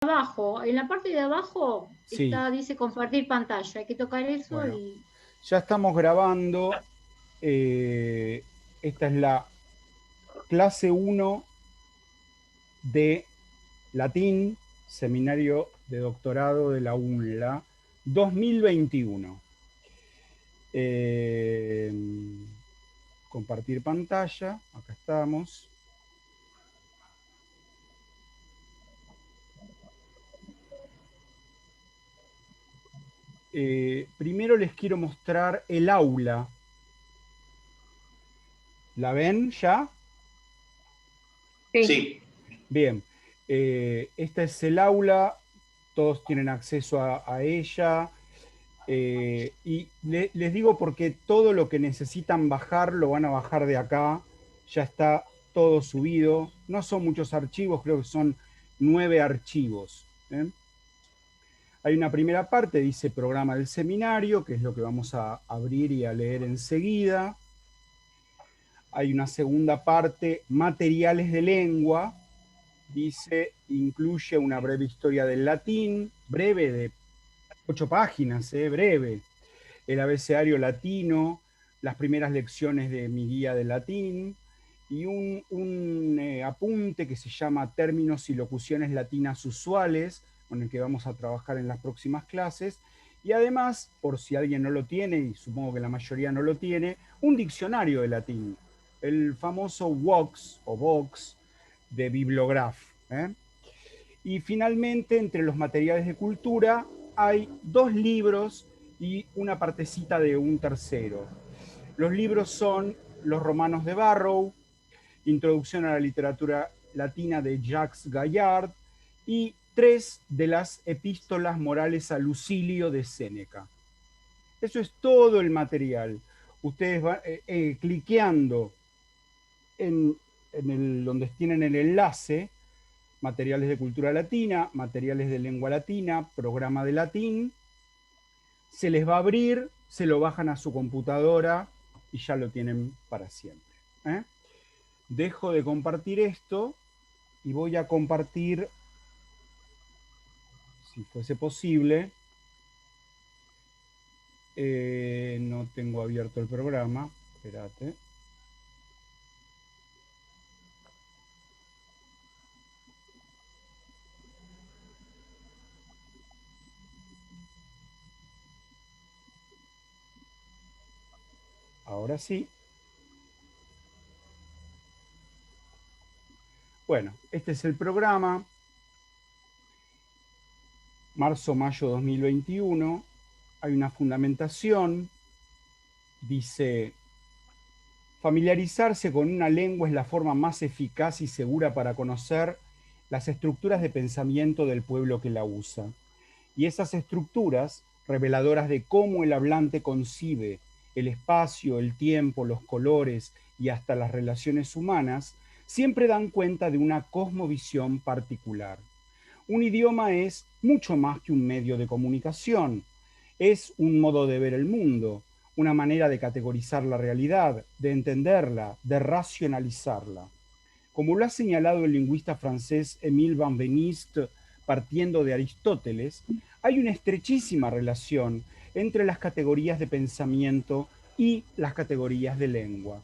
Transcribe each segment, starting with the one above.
abajo, en la parte de abajo Sí, está, dice compartir pantalla. Hay que tocar eso bueno, y ya estamos grabando. eh, Esta es la clase uno de latín, seminario de doctorado de la UNLA 2021. Eh, Compartir pantalla, acá estamos. Primero les quiero mostrar el aula. ¿La ven ya? sí. Sí, Bien. Esta es el aula, todos tienen acceso a ella. Y les digo porque todo lo que necesitan bajar lo van a bajar de acá. Ya está todo subido. No son muchos archivos, creo que son 9 archivos. ¿Eh? Hay una primera parte, dice programa del seminario, que es lo que vamos a abrir y a leer enseguida. Hay una segunda parte, materiales de lengua, dice, incluye una breve historia del latín, breve de 8 páginas, breve. El abecedario latino, las primeras lecciones de mi guía de latín y un apunte que se llama Términos y locuciones latinas usuales, con el que vamos a trabajar en las próximas clases. Y además, por si alguien no lo tiene, y supongo que la mayoría no lo tiene, un diccionario de latín, el famoso Vox o Vox de Bibliograph. ¿Eh? Y finalmente, entre los materiales de cultura, hay 2 libros y una partecita de un tercero. Los libros son Los Romanos de Barrow, Introducción a la Literatura Latina de Jacques Gaillard y 3 de las epístolas morales a Lucilio de Séneca. Eso es todo el material. Ustedes van cliqueando donde tienen el enlace, materiales de cultura latina, materiales de lengua latina, programa de latín, se les va a abrir, se lo bajan a su computadora y ya lo tienen para siempre. ¿Eh? Dejo de compartir esto y voy a compartir, si fuese posible, no tengo abierto el programa, espérate. Ahora sí. Bueno, este es el programa, marzo-mayo 2021. Hay una fundamentación, dice: familiarizarse con una lengua es la forma más eficaz y segura para conocer las estructuras de pensamiento del pueblo que la usa. Y esas estructuras, reveladoras de cómo el hablante concibe el espacio, el tiempo, los colores y hasta las relaciones humanas, siempre dan cuenta de una cosmovisión particular. Un idioma es mucho más que un medio de comunicación. Es un modo de ver el mundo, una manera de categorizar la realidad, de entenderla, de racionalizarla. Como lo ha señalado el lingüista francés Émile Benveniste, partiendo de Aristóteles, hay una estrechísima relación entre las categorías de pensamiento y las categorías de lengua.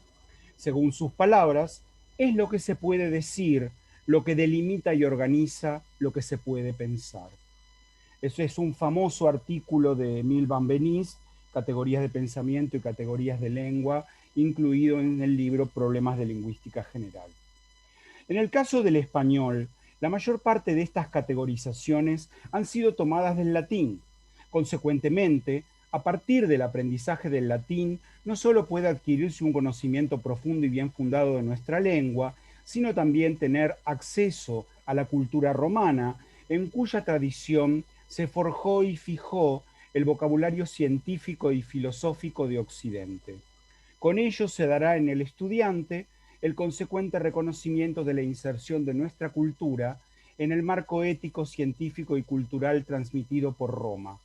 Según sus palabras, es lo que se puede decir, lo que delimita y organiza lo que se puede pensar. Eso es un famoso artículo de Emile Benveniste, categorías de pensamiento y categorías de lengua, incluido en el libro Problemas de Lingüística General. En el caso del español, la mayor parte de estas categorizaciones han sido tomadas del latín. Consecuentemente, a partir del aprendizaje del latín, no solo puede adquirirse un conocimiento profundo y bien fundado de nuestra lengua, sino también tener acceso a la cultura romana, en cuya tradición se forjó y fijó el vocabulario científico y filosófico de Occidente. Con ello se dará en el estudiante el consecuente reconocimiento de la inserción de nuestra cultura en el marco ético, científico y cultural transmitido por Roma.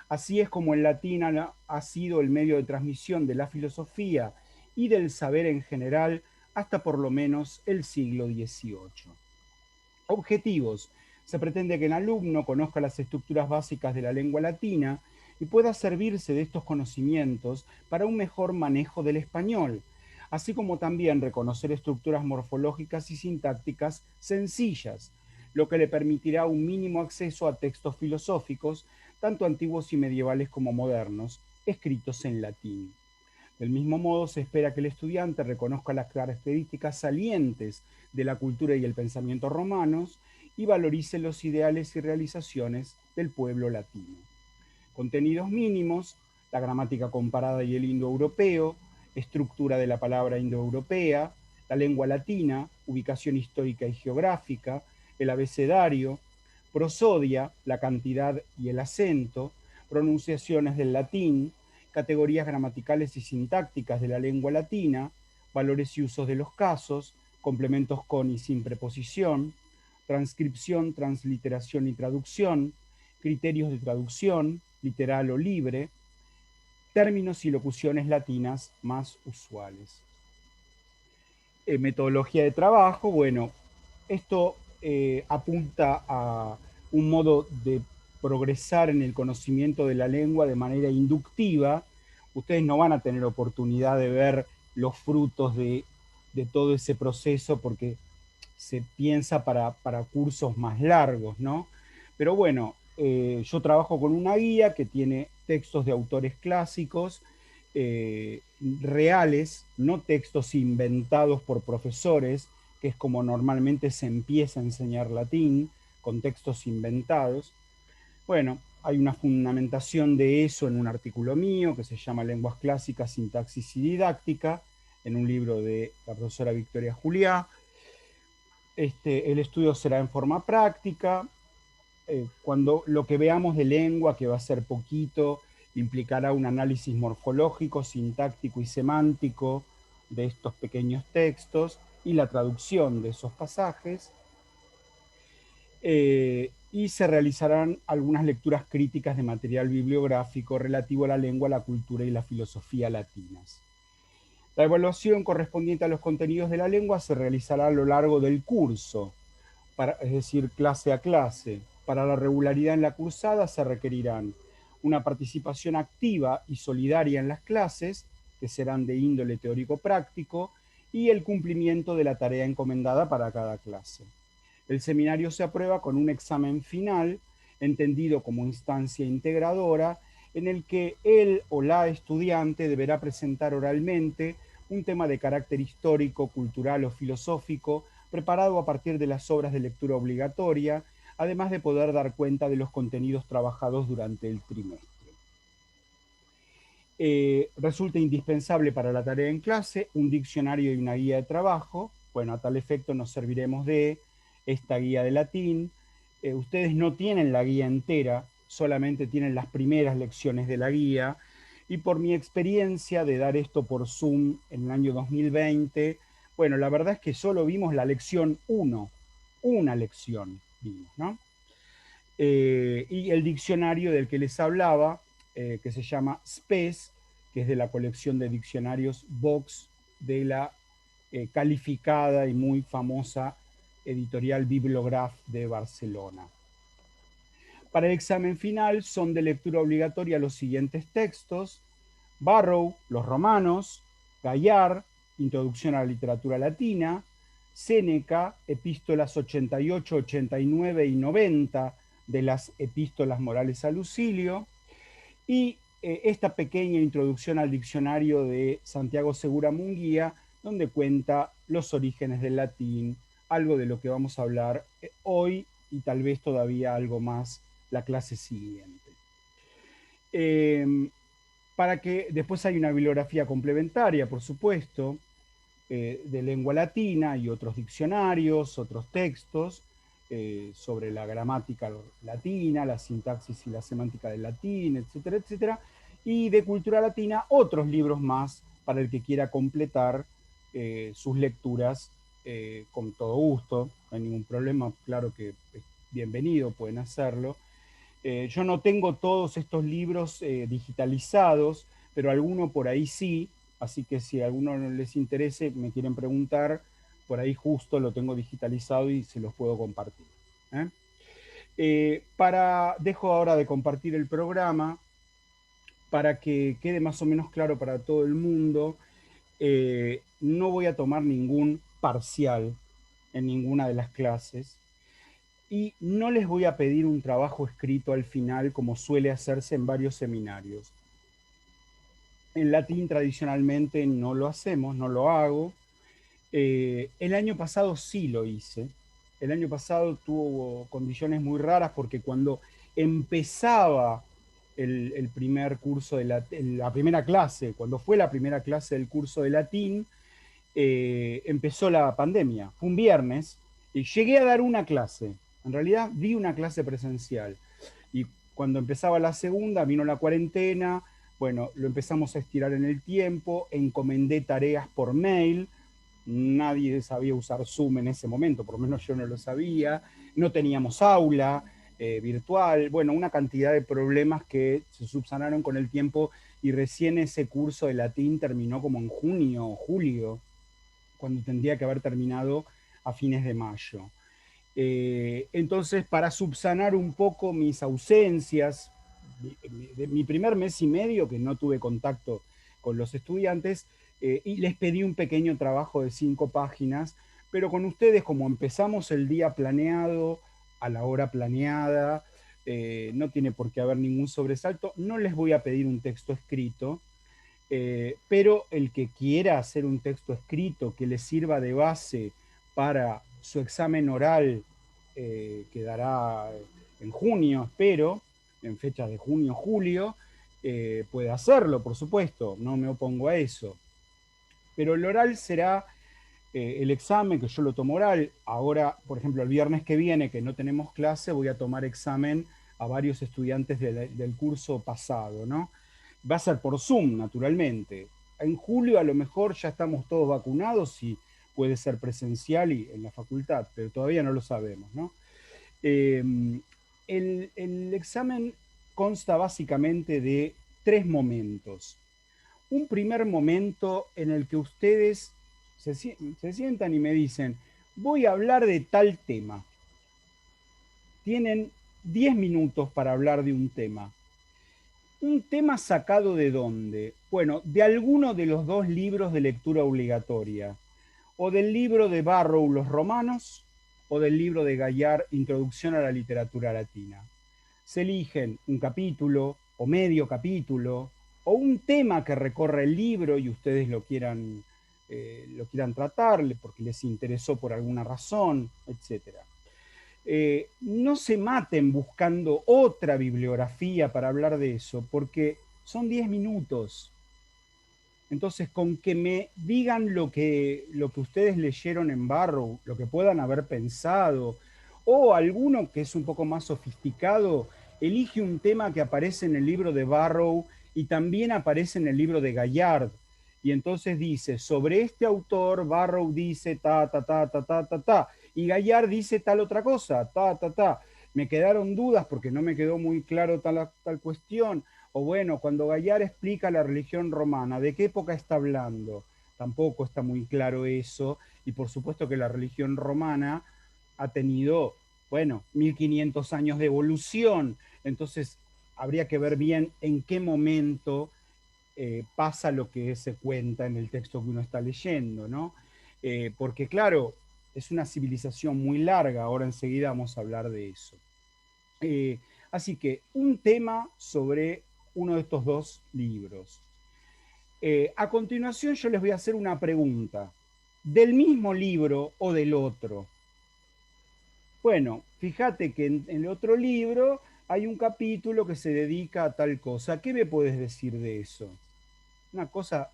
Así es como el latín ha sido el medio de transmisión de la filosofía y del saber en general hasta por lo menos el siglo XVIII. Objetivos. Se pretende que el alumno conozca las estructuras básicas de la lengua latina y pueda servirse de estos conocimientos para un mejor manejo del español, así como también reconocer estructuras morfológicas y sintácticas sencillas, lo que le permitirá un mínimo acceso a textos filosóficos, tanto antiguos y medievales como modernos, escritos en latín. Del mismo modo, se espera que el estudiante reconozca las características salientes de la cultura y el pensamiento romanos y valorice los ideales y realizaciones del pueblo latino. Contenidos mínimos: la gramática comparada y el indoeuropeo, estructura de la palabra indoeuropea, la lengua latina, ubicación histórica y geográfica, el abecedario, prosodia, la cantidad y el acento, pronunciaciones del latín, categorías gramaticales y sintácticas de la lengua latina, valores y usos de los casos, complementos con y sin preposición, transcripción, transliteración y traducción, criterios de traducción, literal o libre, términos y locuciones latinas más usuales. Metodología de trabajo, bueno, esto apunta a un modo de progresar en el conocimiento de la lengua de manera inductiva. Ustedes no van a tener oportunidad de ver los frutos de todo ese proceso porque se piensa para cursos más largos, ¿no? Pero bueno, yo trabajo con una guía que tiene textos de autores clásicos, reales, no textos inventados por profesores, que es como normalmente se empieza a enseñar latín, con textos inventados. Bueno, hay una fundamentación de eso en un artículo mío que se llama Lenguas Clásicas, Sintaxis y Didáctica, en un libro de la profesora Victoria Juliá. El estudio será en forma práctica. Cuando lo que veamos de lengua, que va a ser poquito, implicará un análisis morfológico, sintáctico y semántico de estos pequeños textos y la traducción de esos pasajes. Y se realizarán algunas lecturas críticas de material bibliográfico relativo a la lengua, la cultura y la filosofía latinas. La evaluación correspondiente a los contenidos de la lengua se realizará a lo largo del curso, es decir, clase a clase. Para la regularidad en la cursada se requerirán una participación activa y solidaria en las clases, que serán de índole teórico-práctico, y el cumplimiento de la tarea encomendada para cada clase. El seminario se aprueba con un examen final, entendido como instancia integradora, en el que él o la estudiante deberá presentar oralmente un tema de carácter histórico, cultural o filosófico, preparado a partir de las obras de lectura obligatoria, además de poder dar cuenta de los contenidos trabajados durante el trimestre. Resulta indispensable para la tarea en clase un diccionario y una guía de trabajo. Bueno, a tal efecto nos serviremos de esta guía de latín. Ustedes no tienen la guía entera, solamente tienen las primeras lecciones de la guía, y por mi experiencia de dar esto por Zoom en el año 2020, bueno, la verdad es que solo vimos la lección 1, una lección vimos, ¿no? Y el diccionario del que les hablaba, que se llama SPES, que es de la colección de diccionarios Vox de la calificada y muy famosa editorial Bibliograph de Barcelona. Para el examen final son de lectura obligatoria los siguientes textos: Barrow, Los Romanos; Gallard, Introducción a la Literatura Latina; Séneca, Epístolas 88, 89 y 90 de las Epístolas Morales a Lucilio; y esta pequeña introducción al diccionario de Santiago Segura Munguía, donde cuenta los orígenes del latín, algo de lo que vamos a hablar hoy y tal vez todavía algo más la clase siguiente. Para que después hay una bibliografía complementaria, por supuesto, de lengua latina y otros diccionarios, otros textos sobre la gramática latina, la sintaxis y la semántica del latín, etcétera, etcétera. Y de cultura latina, otros libros más para el que quiera completar sus lecturas con todo gusto, no hay ningún problema, claro que es bienvenido, pueden hacerlo. Yo no tengo todos estos libros digitalizados, pero alguno por ahí sí, así que si a alguno les interese, me quieren preguntar, por ahí justo lo tengo digitalizado y se los puedo compartir. ¿eh? Dejo ahora de compartir el programa para que quede más o menos claro para todo el mundo. No voy a tomar ningún parcial en ninguna de las clases y no les voy a pedir un trabajo escrito al final como suele hacerse en varios seminarios. En latín tradicionalmente no lo hacemos, no lo hago. El año pasado sí lo hice. El año pasado tuvo condiciones muy raras porque cuando empezaba el primer curso de la primera clase, cuando fue la primera clase del curso de latín, empezó la pandemia. Fue un viernes y llegué a dar una clase. En realidad di una clase presencial. Y cuando empezaba la segunda, vino la cuarentena. Bueno, lo empezamos a estirar en el tiempo, encomendé tareas por mail. Nadie sabía usar Zoom en ese momento, por lo menos yo no lo sabía. No teníamos aula virtual. Bueno, una cantidad de problemas que se subsanaron con el tiempo y recién ese curso de latín terminó como en junio o julio, cuando tendría que haber terminado a fines de mayo. Entonces, para subsanar un poco mis ausencias, de mi primer mes y medio que no tuve contacto con los estudiantes, y les pedí un pequeño trabajo de 5 páginas, pero con ustedes, como empezamos el día planeado, a la hora planeada, no tiene por qué haber ningún sobresalto, no les voy a pedir un texto escrito, pero el que quiera hacer un texto escrito que le sirva de base para su examen oral, que dará en junio, espero, en fechas de junio, julio, puede hacerlo, por supuesto, no me opongo a eso. Pero el oral será el examen, que yo lo tomo oral. Ahora, por ejemplo, el viernes que viene, que no tenemos clase, voy a tomar examen a varios estudiantes del curso pasado, ¿no? Va a ser por Zoom, naturalmente. En julio a lo mejor ya estamos todos vacunados y puede ser presencial y en la facultad, pero todavía no lo sabemos, ¿no? Eh, el examen consta básicamente de 3 momentos. Un primer momento en el que ustedes se sientan y me dicen, voy a hablar de tal tema. Tienen 10 minutos para hablar de un tema. ¿Un tema sacado de dónde? Bueno, de alguno de los 2 libros de lectura obligatoria, o del libro de Barrow, Los Romanos, o del libro de Gallard, Introducción a la Literatura Latina. Se eligen un capítulo o medio capítulo o un tema que recorre el libro y ustedes lo quieran tratar porque les interesó por alguna razón, etcétera. No se maten buscando otra bibliografía para hablar de eso, porque son 10 minutos. Entonces, con que me digan lo que ustedes leyeron en Barrow, lo que puedan haber pensado, o alguno que es un poco más sofisticado, elige un tema que aparece en el libro de Barrow y también aparece en el libro de Gallard. Y entonces dice, sobre este autor, Barrow dice ta, ta, ta, ta, ta, ta, ta, y Gallard dice tal otra cosa, ta, ta, ta. Me quedaron dudas porque no me quedó muy claro tal cuestión. O bueno, cuando Gallard explica la religión romana, ¿de qué época está hablando? Tampoco está muy claro eso. Y por supuesto que la religión romana ha tenido, bueno, 1500 años de evolución. Entonces, habría que ver bien en qué momento pasa lo que se cuenta en el texto que uno está leyendo, ¿no? Porque claro, es una civilización muy larga, ahora enseguida vamos a hablar de eso. Así que un tema sobre uno de estos 2 libros. A continuación yo les voy a hacer una pregunta. ¿Del mismo libro o del otro? Bueno, fíjate que en el otro libro hay un capítulo que se dedica a tal cosa. ¿Qué me puedes decir de eso? Una cosa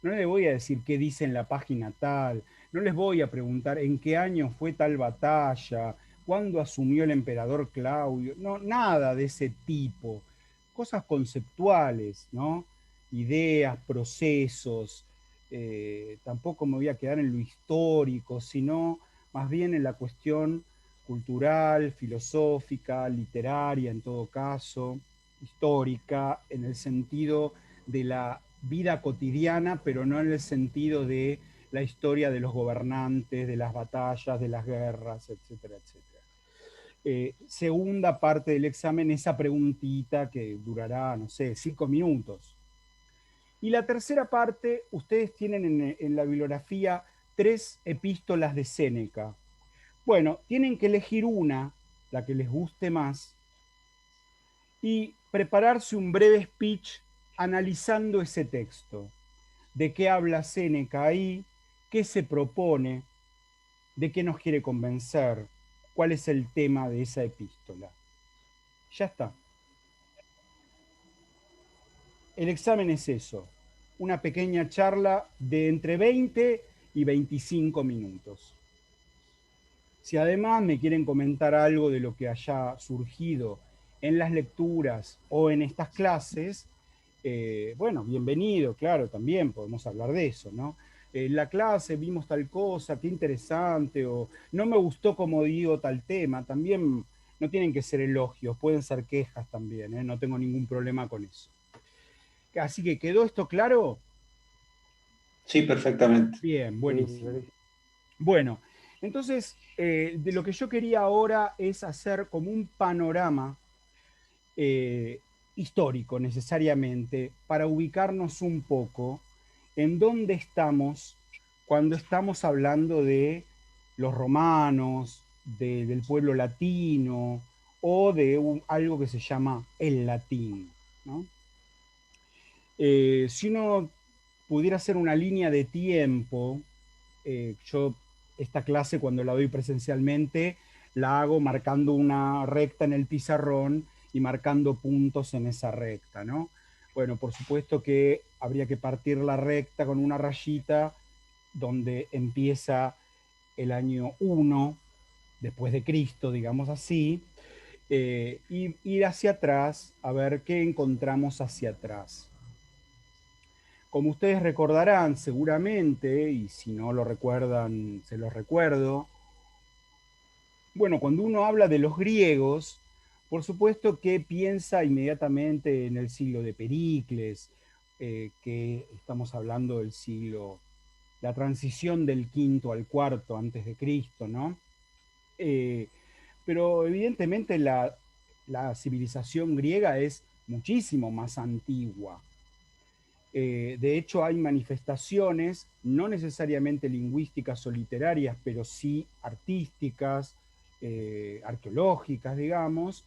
no le voy a decir qué dice en la página tal, no les voy a preguntar en qué año fue tal batalla, cuándo asumió el emperador Claudio, no, nada de ese tipo. Cosas conceptuales, ¿no? Ideas, procesos. Tampoco me voy a quedar en lo histórico, sino más bien en la cuestión cultural, filosófica, literaria en todo caso, histórica, en el sentido de la vida cotidiana, pero no en el sentido de la historia de los gobernantes, de las batallas, de las guerras, etcétera, etcétera. segunda parte del examen, esa preguntita que durará, no sé, 5 minutos. Y la tercera parte, ustedes tienen en la bibliografía 3 epístolas de Séneca. Bueno, tienen que elegir una, la que les guste más, y prepararse un breve speech analizando ese texto. ¿De qué habla Séneca ahí? ¿Qué se propone? ¿De qué nos quiere convencer? ¿Cuál es el tema de esa epístola? Ya está. El examen es eso, una pequeña charla de entre 20 y 25 minutos. Si además me quieren comentar algo de lo que haya surgido en las lecturas o en estas clases, bueno, bienvenido, claro, también podemos hablar de eso, ¿no? En la clase vimos tal cosa, qué interesante, o no me gustó como digo tal tema, también no tienen que ser elogios, pueden ser quejas también, ¿eh? No tengo ningún problema con eso. Así que, ¿quedó esto claro? Sí, perfectamente. Bien, buenísimo. Bueno, entonces, de lo que yo quería ahora es hacer como un panorama eh, histórico necesariamente para ubicarnos un poco en dónde estamos cuando estamos hablando de los romanos, del pueblo latino o de algo que se llama el latín, ¿no? Si uno pudiera hacer una línea de tiempo, yo esta clase cuando la doy presencialmente la hago marcando una recta en el pizarrón y marcando puntos en esa recta, ¿no? Bueno, por supuesto que habría que partir la recta con una rayita donde empieza el año 1 después de Cristo, digamos así, y ir hacia atrás a ver qué encontramos hacia atrás. Como ustedes recordarán seguramente, y si no lo recuerdan, se los recuerdo, bueno, cuando uno habla de los griegos, por supuesto que piensa inmediatamente en el siglo de Pericles, que estamos hablando del siglo, la transición del quinto al cuarto antes de Cristo, ¿no? Eh, pero evidentemente la civilización griega es muchísimo más antigua. De hecho, hay manifestaciones, no necesariamente lingüísticas o literarias, pero sí artísticas, arqueológicas, digamos,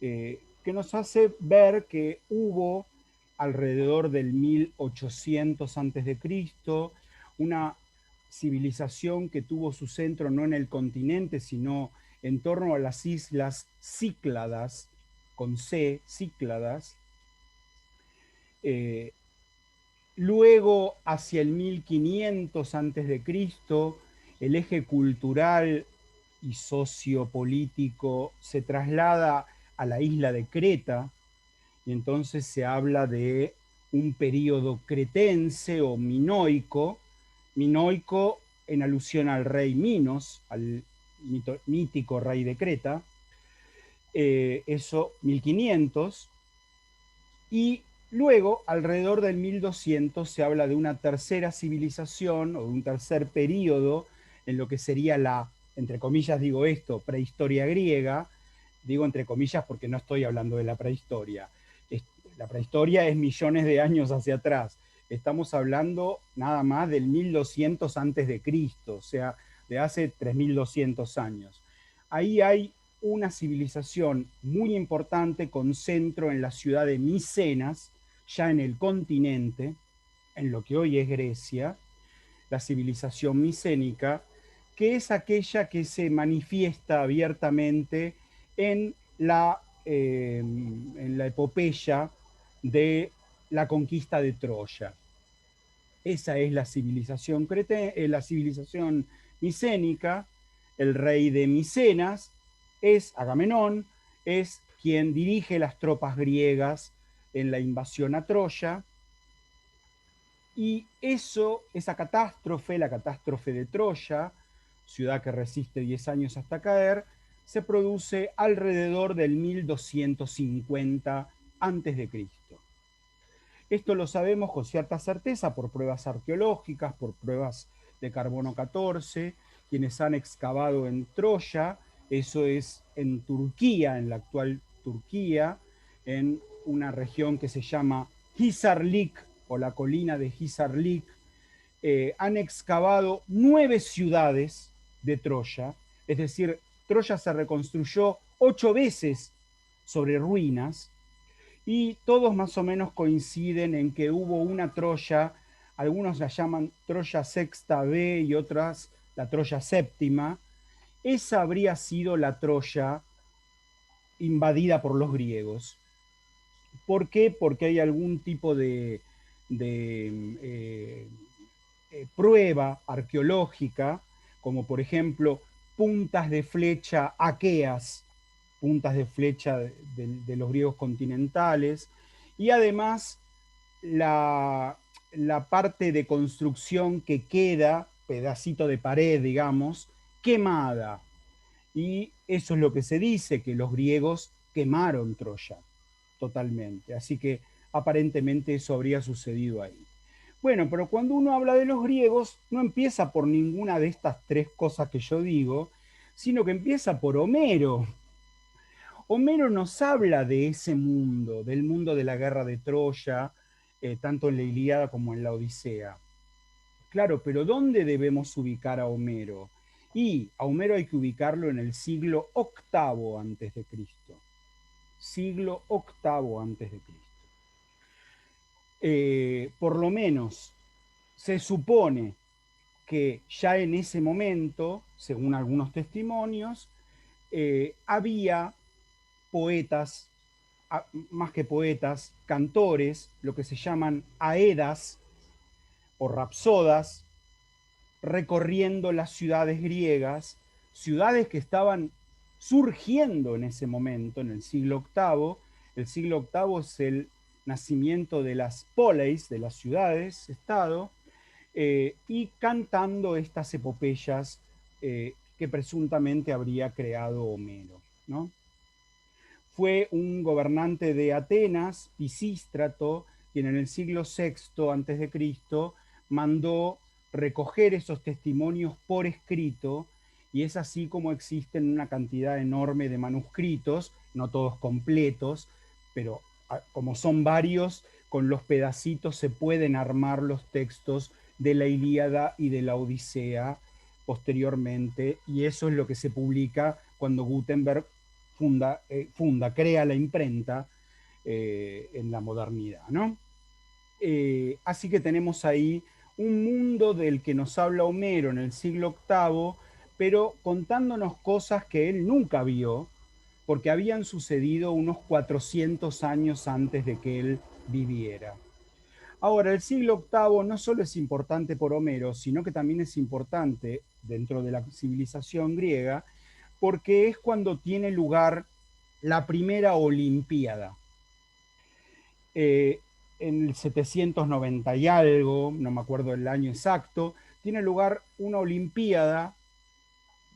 que nos hace ver que hubo alrededor del 1800 a.C. una civilización que tuvo su centro no en el continente, sino en torno a las islas Cícladas, con C, Cícladas. eh, Luego, hacia el 1500 a.C., el eje cultural y sociopolítico se traslada a la isla de Creta, y entonces se habla de un periodo cretense o minoico, minoico en alusión al rey Minos, al mítico rey de Creta, eso 1500, y luego, alrededor del 1200, se habla de una tercera civilización o de un tercer periodo en lo que sería la, entre comillas digo esto, prehistoria griega. Digo entre comillas porque no estoy hablando de la prehistoria. La prehistoria es millones de años hacia atrás. Estamos hablando nada más del 1200 antes de Cristo, o sea, de hace 3200 años. Ahí hay una civilización muy importante con centro en la ciudad de Micenas, ya en el continente, en lo que hoy es Grecia, la civilización micénica, que es aquella que se manifiesta abiertamente en la epopeya de la conquista de Troya. Esa es la civilización micénica. El rey de Micenas es Agamenón, es quien dirige las tropas griegas en la invasión a Troya. Y eso, esa catástrofe, la catástrofe de Troya, ciudad que resiste 10 años hasta caer, se produce alrededor del 1250 a.C. Esto lo sabemos con cierta certeza por pruebas arqueológicas, por pruebas de carbono 14, quienes han excavado en Troya Eso es en Turquía, en la actual Turquía, en una región que se llama Hisarlik, o la colina de Hisarlik. Han excavado 9 ciudades de Troya, es decir, Troya se reconstruyó 8 veces sobre ruinas, y todos más o menos coinciden en que hubo una Troya, algunos la llaman Troya sexta B y otras la Troya séptima. Esa habría sido la Troya invadida por los griegos. ¿Por qué? Porque hay algún tipo de prueba arqueológica, como por ejemplo puntas de flecha aqueas, puntas de flecha de los griegos continentales, y además la parte de construcción que queda, pedacito de pared, digamos, quemada. Y eso es lo que se dice, que los griegos quemaron Troya totalmente. Así que aparentemente eso habría sucedido ahí. Bueno, pero cuando uno habla de los griegos, no empieza por ninguna de estas 3 cosas que yo digo, sino que empieza por Homero. Homero nos habla de ese mundo, del mundo de la guerra de Troya, tanto en la Ilíada como en la Odisea. Claro, pero ¿dónde debemos ubicar a Homero? Y a Homero hay que ubicarlo en el siglo VIII antes de Cristo. Siglo VIII antes de Cristo. Por lo menos se supone que ya en ese momento, según algunos testimonios, había poetas, más que poetas, cantores, lo que se llaman aedas o rapsodas, recorriendo las ciudades griegas, ciudades que estaban surgiendo en ese momento, en el siglo VIII. El siglo VIII es el nacimiento de las poleis, de las ciudades-estado, y cantando estas epopeyas que presuntamente habría creado Homero, ¿no? Fue un gobernante de Atenas, Pisístrato, quien en el siglo VI antes de Cristo mandó recoger esos testimonios por escrito, y es así como existen una cantidad enorme de manuscritos, no todos completos, pero como son varios, con los pedacitos se pueden armar los textos de la Ilíada y de la Odisea posteriormente, y eso es lo que se publica cuando Gutenberg crea la imprenta en la modernidad, ¿no? Así que tenemos ahí un mundo del que nos habla Homero en el siglo VIII, pero contándonos cosas que él nunca vio, porque habían sucedido unos 400 años antes de que él viviera. Ahora, el siglo VIII no solo es importante por Homero, sino que también es importante dentro de la civilización griega, porque es cuando tiene lugar la primera Olimpiada. En el 790 y algo, no me acuerdo el año exacto, tiene lugar una Olimpiada,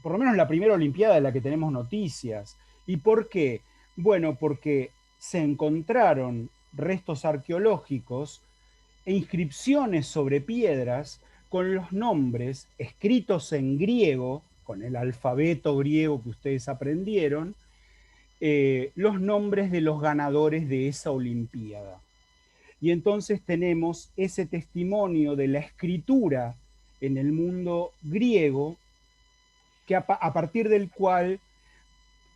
por lo menos la primera Olimpiada de la que tenemos noticias. ¿Y por qué? Bueno, porque se encontraron restos arqueológicos e inscripciones sobre piedras con los nombres escritos en griego, con el alfabeto griego que ustedes aprendieron, los nombres de los ganadores de esa Olimpiada. Y entonces tenemos ese testimonio de la escritura en el mundo griego, que a partir del cual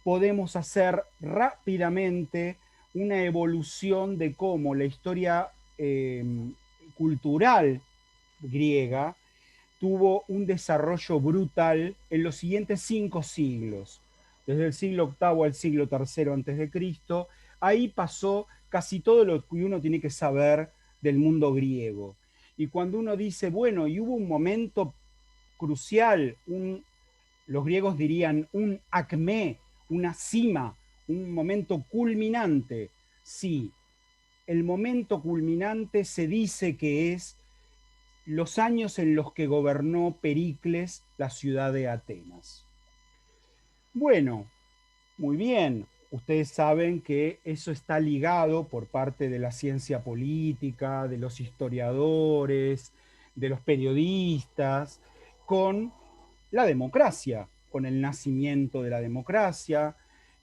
podemos hacer rápidamente una evolución de cómo la historia cultural griega tuvo un desarrollo brutal en los siguientes 5 siglos, desde el siglo VIII al siglo III antes de Cristo. Ahí pasó casi todo lo que uno tiene que saber del mundo griego. Y cuando uno dice, bueno, y hubo un momento crucial, los griegos dirían un acmé, una cima, un momento culminante. Sí, el momento culminante se dice que es los años en los que gobernó Pericles la ciudad de Atenas. Bueno, muy bien, ustedes saben que eso está ligado por parte de la ciencia política, de los historiadores, de los periodistas, con la democracia, con el nacimiento de la democracia,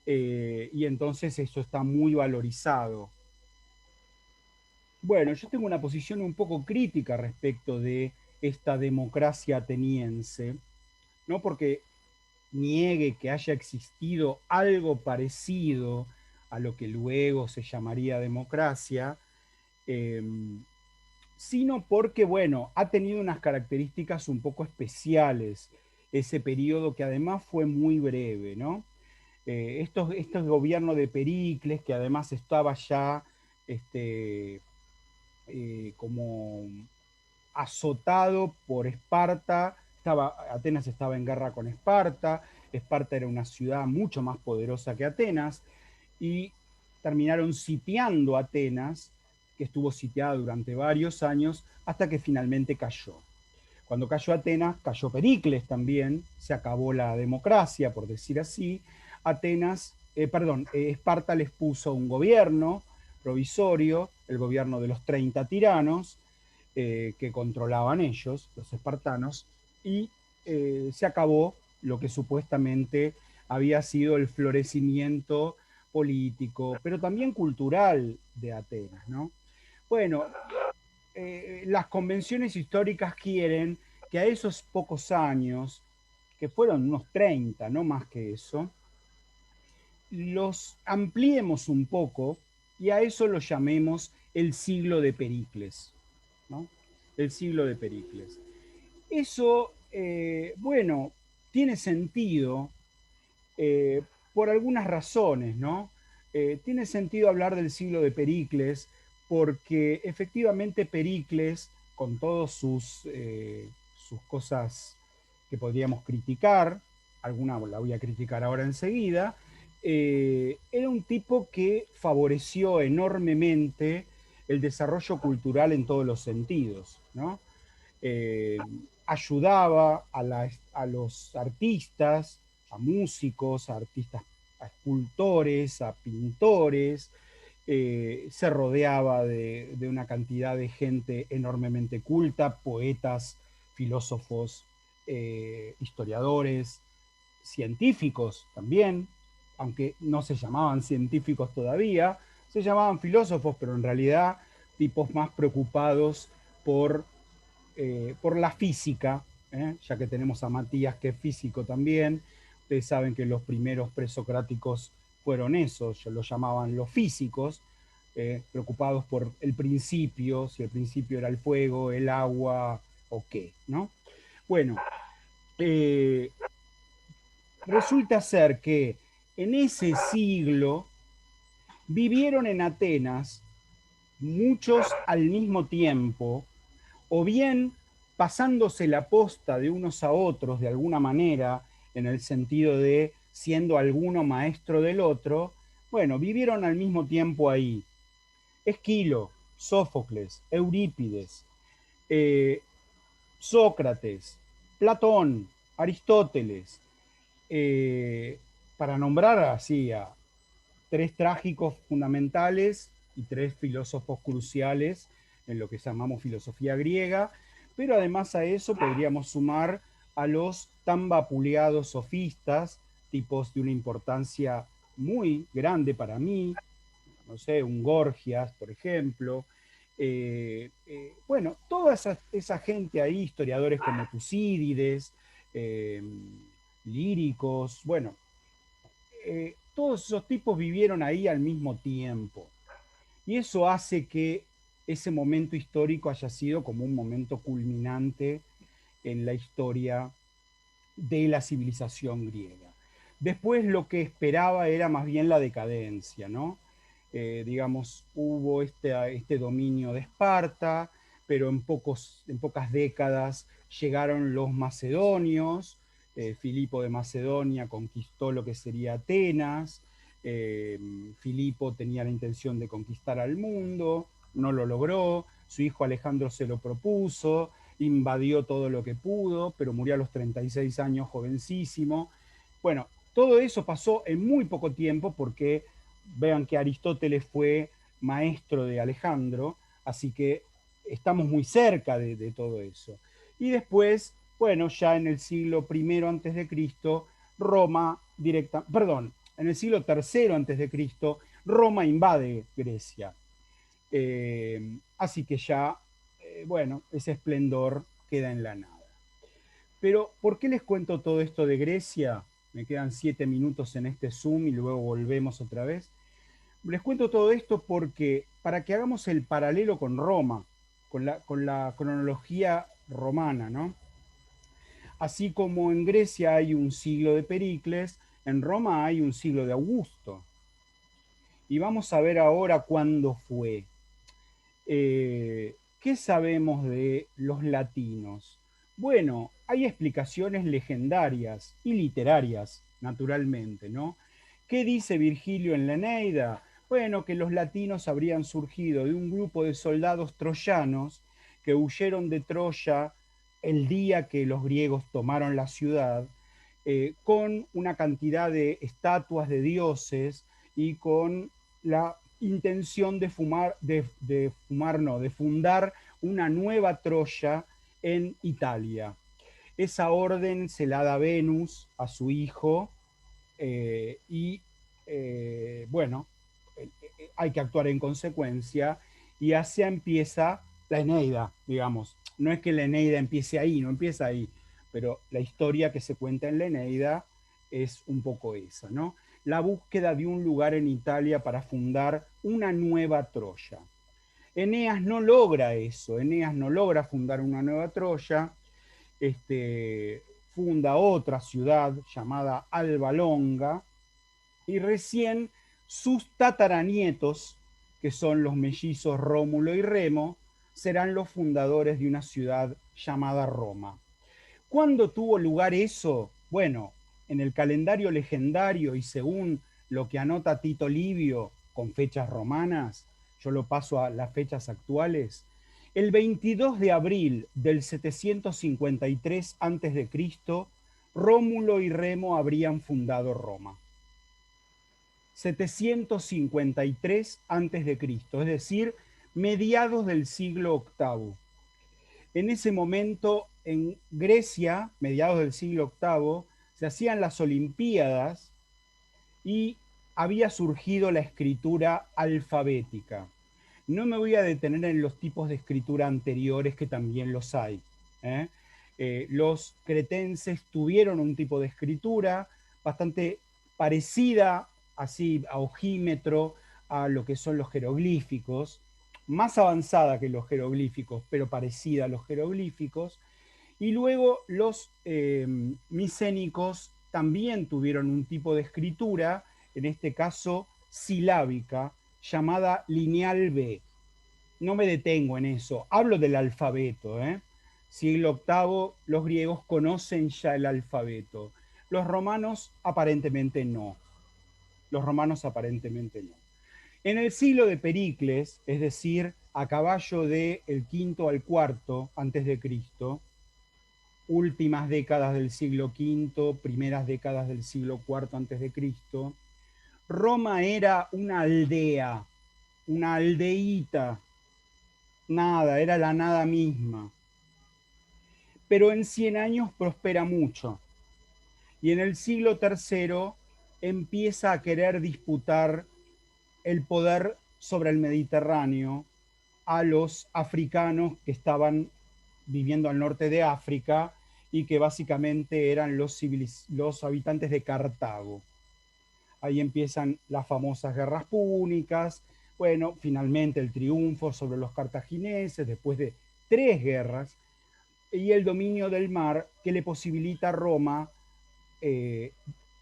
y entonces eso está muy valorizado. Bueno, yo tengo una posición un poco crítica respecto de esta democracia ateniense, no porque niegue que haya existido algo parecido a lo que luego se llamaría democracia, eh, sino porque, bueno, ha tenido unas características un poco especiales ese periodo que además fue muy breve, ¿no? Estos gobiernos de Pericles, que además estaba ya como azotado por Esparta, Atenas estaba en guerra con Esparta, Esparta era una ciudad mucho más poderosa que Atenas, y terminaron sitiando Atenas, que estuvo sitiada durante varios años, hasta que finalmente cayó. Cuando cayó Atenas, cayó Pericles también, se acabó la democracia, por decir así. Esparta les puso un gobierno provisorio, el gobierno de los 30 tiranos, que controlaban ellos, los espartanos, y se acabó lo que supuestamente había sido el florecimiento político, pero también cultural de Atenas, ¿no? Bueno, las convenciones históricas quieren que a esos pocos años, que fueron unos 30, no más que eso, los ampliemos un poco y a eso lo llamemos el siglo de Pericles, ¿no? El siglo de Pericles. Eso, bueno, tiene sentido por algunas razones, ¿no? Tiene sentido hablar del siglo de Pericles porque efectivamente Pericles, con todas sus cosas que podríamos criticar, alguna la voy a criticar ahora enseguida, era un tipo que favoreció enormemente el desarrollo cultural en todos los sentidos, ¿no? Eh, Ayudaba a los artistas, a músicos, a artistas, a escultores, a pintores, se rodeaba de una cantidad de gente enormemente culta, poetas, filósofos, historiadores, científicos también, aunque no se llamaban científicos todavía, se llamaban filósofos, pero en realidad tipos más preocupados por la física, ya que tenemos a Matías que es físico también. Ustedes saben que los primeros presocráticos fueron esos, lo llamaban los físicos, preocupados por el principio, si el principio era el fuego, el agua o qué, ¿no? Bueno, eh, resulta ser que en ese siglo vivieron en Atenas muchos al mismo tiempo, o bien pasándose la posta de unos a otros de alguna manera, en el sentido de siendo alguno maestro del otro, bueno, vivieron al mismo tiempo ahí. Esquilo, Sófocles, Eurípides, eh, Sócrates, Platón, Aristóteles, eh, para nombrar así a tres trágicos fundamentales y tres filósofos cruciales en lo que llamamos filosofía griega, pero además a eso podríamos sumar a los tan vapuleados sofistas, tipos de una importancia muy grande para mí, no sé, un Gorgias, por ejemplo. Bueno, toda esa gente ahí, historiadores como Tucídides, eh, líricos, bueno, todos esos tipos vivieron ahí al mismo tiempo. Y eso hace que ese momento histórico haya sido como un momento culminante en la historia de la civilización griega. Después lo que esperaba era más bien la decadencia, ¿no? Digamos, hubo este dominio de Esparta, pero en pocas décadas llegaron los macedonios, Filipo de Macedonia conquistó lo que sería Atenas, Filipo tenía la intención de conquistar al mundo, no lo logró, su hijo Alejandro se lo propuso, invadió todo lo que pudo, pero murió a los 36 años, jovencísimo. Bueno, todo eso pasó en muy poco tiempo porque vean que Aristóteles fue maestro de Alejandro, así que estamos muy cerca de todo eso. Y después, bueno, ya en el siglo I antes de Cristo, en el siglo III antes de Cristo, Roma invade Grecia. Así que ya, bueno, ese esplendor queda en la nada. Pero, ¿por qué les cuento todo esto de Grecia? Me quedan 7 minutos en este Zoom y luego volvemos otra vez. Les cuento todo esto porque, para que hagamos el paralelo con Roma, con la cronología romana, ¿no? Así como en Grecia hay un siglo de Pericles, en Roma hay un siglo de Augusto. Y vamos a ver ahora cuándo fue. ¿Qué sabemos de los latinos? Bueno, hay explicaciones legendarias y literarias, naturalmente, ¿no? ¿Qué dice Virgilio en la Eneida? Bueno, que los latinos habrían surgido de un grupo de soldados troyanos que huyeron de Troya el día que los griegos tomaron la ciudad, con una cantidad de estatuas de dioses y con la intención de fundar una nueva Troya en Italia. Esa orden se la da Venus a su hijo bueno, hay que actuar en consecuencia y así empieza la Eneida, digamos. No es que la Eneida empiece ahí, no empieza ahí, pero la historia que se cuenta en la Eneida es un poco esa, ¿no? La búsqueda de un lugar en Italia para fundar una nueva Troya. Eneas no logra eso, Eneas no logra fundar una nueva Troya, funda otra ciudad llamada Alba Longa, y recién sus tataranietos, que son los mellizos Rómulo y Remo, serán los fundadores de una ciudad llamada Roma. ¿Cuándo tuvo lugar eso? Bueno, en el calendario legendario y según lo que anota Tito Livio con fechas romanas, yo lo paso a las fechas actuales, el 22 de abril del 753 a.C., Rómulo y Remo habrían fundado Roma. 753 a.C., es decir, mediados del siglo VIII. En ese momento, en Grecia, mediados del siglo VIII, se hacían las Olimpiadas y había surgido la escritura alfabética. No me voy a detener en los tipos de escritura anteriores, que también los hay. Los cretenses tuvieron un tipo de escritura bastante parecida, así a ojímetro, a lo que son los jeroglíficos, más avanzada que los jeroglíficos, pero parecida a los jeroglíficos. Y luego los micénicos también tuvieron un tipo de escritura, en este caso silábica, llamada lineal B. No me detengo en eso, hablo del alfabeto. Siglo VIII, los griegos conocen ya el alfabeto. Los romanos aparentemente no. Los romanos aparentemente no. En el siglo de Pericles, es decir, a caballo del V al IV antes de Cristo, últimas décadas del siglo V, primeras décadas del siglo IV antes de Cristo, Roma era una aldea, una aldeíta, nada, era la nada misma. Pero en 100 años prospera mucho. Y en el siglo III empieza a querer disputar el poder sobre el Mediterráneo a los africanos que estaban viviendo al norte de África y que básicamente eran los habitantes de Cartago. Ahí empiezan las famosas guerras púnicas, bueno, finalmente el triunfo sobre los cartagineses después de 3 guerras, y el dominio del mar que le posibilita a Roma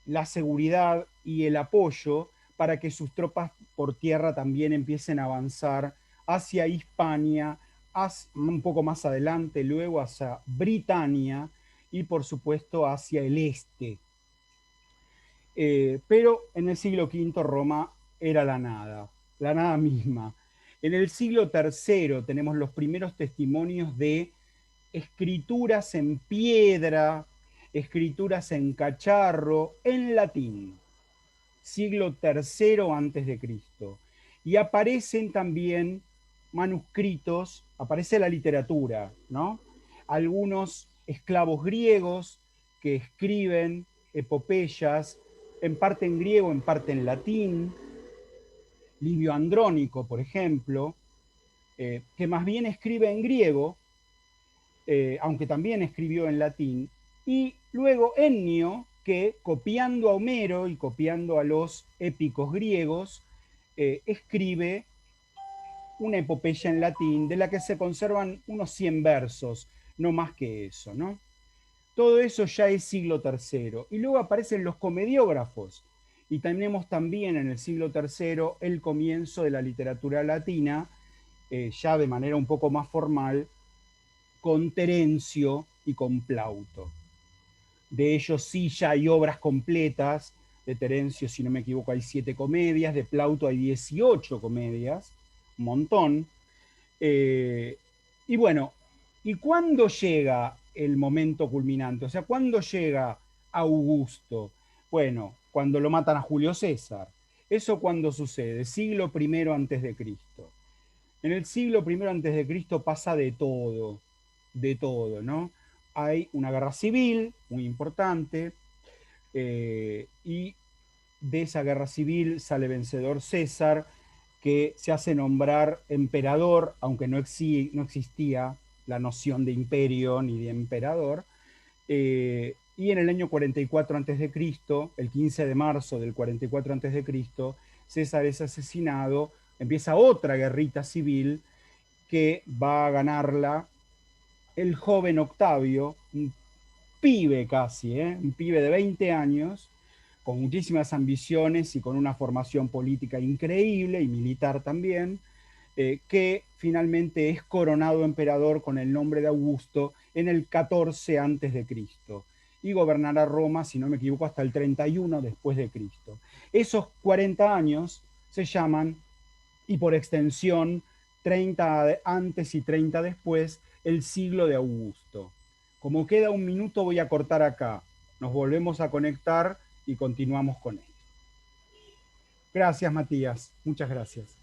la seguridad y el apoyo para que sus tropas por tierra también empiecen a avanzar hacia Hispania, un poco más adelante, luego hacia Britania y por supuesto hacia el este. Pero en el siglo V Roma era la nada misma. En el siglo III tenemos los primeros testimonios de escrituras en piedra, escrituras en cacharro, en latín. Siglo III antes de Cristo. Y aparecen también manuscritos, aparece la literatura, ¿no? Algunos esclavos griegos que escriben epopeyas, en parte en griego, en parte en latín. Livio Andrónico, por ejemplo, que más bien escribe en griego, aunque también escribió en latín, y luego Ennio, que copiando a Homero y copiando a los épicos griegos, escribe una epopeya en latín de la que se conservan unos 100 versos, no más que eso, ¿no? Todo eso ya es siglo III. Y luego aparecen los comediógrafos. Y tenemos también en el siglo III el comienzo de la literatura latina, ya de manera un poco más formal, con Terencio y con Plauto. De ellos sí ya hay obras completas. De Terencio, si no me equivoco, hay 7 comedias. De Plauto hay 18 comedias. Un montón. Y bueno, ¿y cuándo llega el momento culminante? O sea, ¿cuándo llega Augusto? Bueno, cuando lo matan a Julio César. ¿Eso cuándo sucede? Siglo I antes de Cristo. En el siglo I antes de Cristo pasa de todo, ¿no? Hay una guerra civil muy importante, y de esa guerra civil sale vencedor César, que se hace nombrar emperador, aunque no existía la noción de imperio ni de emperador. Y en el año 44 a.C., el 15 de marzo del 44 a.C., César es asesinado, empieza otra guerrita civil que va a ganarla el joven Octavio, un pibe casi, un pibe de 20 años, con muchísimas ambiciones y con una formación política increíble y militar también, que finalmente es coronado emperador con el nombre de Augusto en el 14 antes de Cristo y gobernará Roma, si no me equivoco, hasta el 31 después de Cristo. Esos 40 años se llaman, y por extensión, 30 antes y 30 después, el siglo de Augusto. Como queda un minuto, voy a cortar acá. Nos volvemos a conectar y continuamos con esto. Gracias, Matías. Muchas gracias.